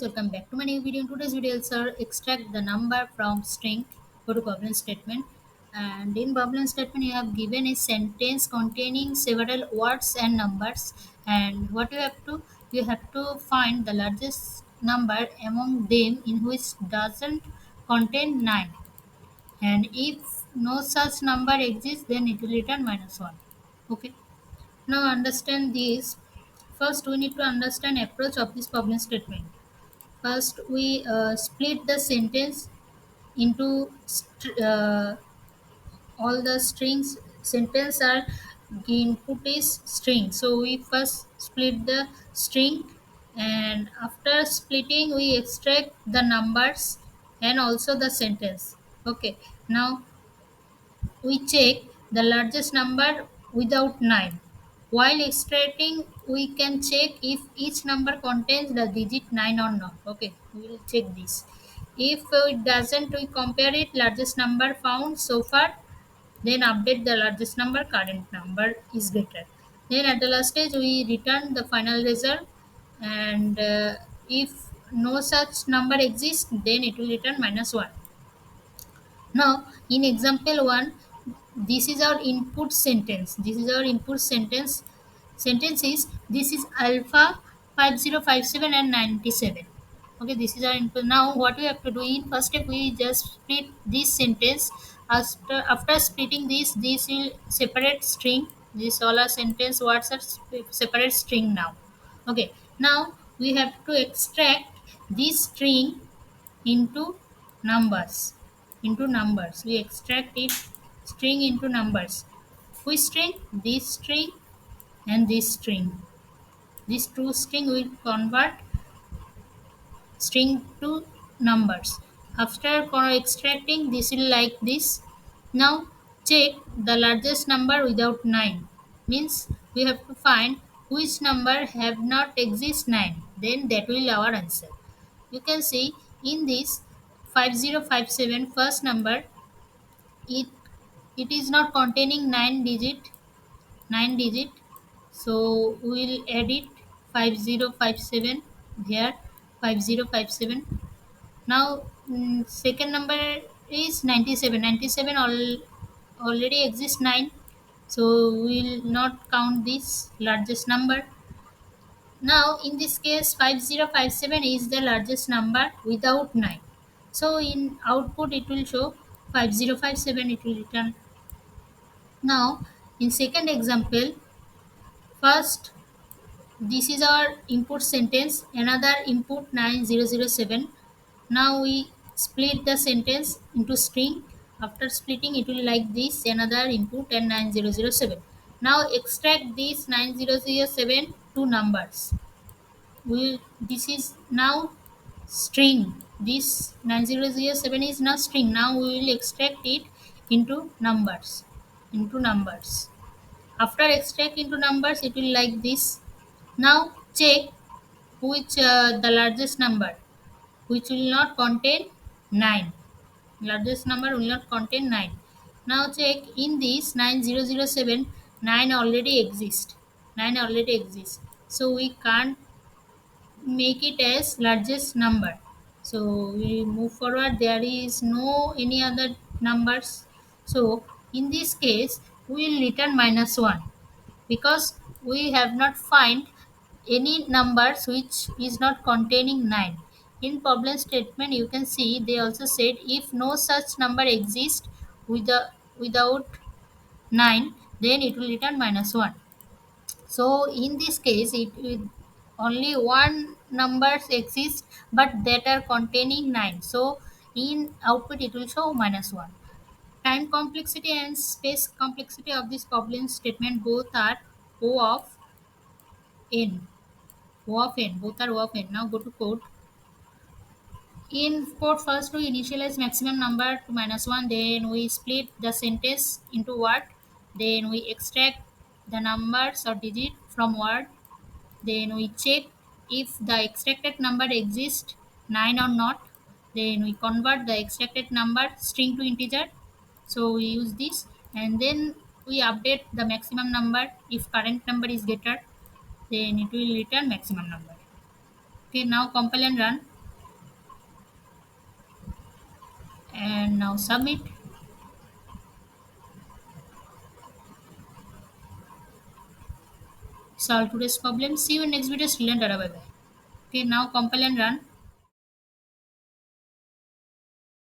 welcome back to my new video. In today's video, I'll extract the number from string. Go to problem statement, and in problem statement, you have given a sentence containing several words and numbers. And what you have to find the largest number among them in which doesn't contain 9. And if no such number exists, then it will return -1. Okay. Now understand this. First, we need to understand approach of this problem statement. First, we split the sentence into all the strings. Sentence are input is string. So we first split the string, and after splitting, we extract the numbers and also the sentence. Okay. Now we check the largest number without 9. While extracting, we can check if each number contains the digit 9 or not. Okay, we will check this. If it doesn't, we compare it largest number found so far, then update the largest number, current number is greater. Then at the last stage, we return the final result, and if no such number exists, then it will return -1. Now, in example 1, this is our input sentence. This is our input sentence. Sentence is this is alpha 5057 and 97. Okay, this is our input. Now, what we have to do in first step, we just split this sentence. After splitting this will separate string. This all our sentence words are separate string now. Okay, now we have to extract this string into numbers. We extract it string into numbers. Which string? This string and this string. These two string will convert string to numbers. After extracting, this will like this. Now check the largest number without 9. Means we have to find which number have not exist 9, then that will our answer. You can see in this 5057 first number, it it is not containing 9 digit, so we will edit 5057 here. 5057. Now second number is 97. 97 already exists 9, so we will not count this largest number. Now, in this case, 5057 is the largest number without 9. So, in output, it will show 5057, it will return. Now, in second example, first, this is our input sentence, another input 9007. Now, we split the sentence into string. After splitting, it will like this, another input and 9007. Now, extract these 9007 to numbers. This is now string. This 9007 is now string. Now we will extract it into numbers. After extract into numbers, it will like this. Now check which the largest number, which will not contain 9. Largest number will not contain 9. Now check in this 9007, 9 already exists. 9 already exists. So we can't make it as largest number. So we move forward, there is no any other numbers. So in this case we will return -1 because we have not find any numbers which is not containing 9. In problem statement, you can see they also said if no such number exists without 9, then it will return -1. So in this case, it only one numbers exist, but that are containing 9. So in output, it will show -1. Time complexity and space complexity of this problem statement both are O of n. O of n. Both are O of n. Now go to code. In code, first we initialize maximum number to -1, then we split the sentence into word, then we extract the numbers or digit from word, then we check if the extracted number exists 9 or not, then we convert the extracted number string to integer. So we use this, and then we update the maximum number. If current number is greater, then it will return maximum number. Okay, now compile and run. Now submit. Solve today's problem. See you in next video. Student, bye bye. Okay, now compile and run.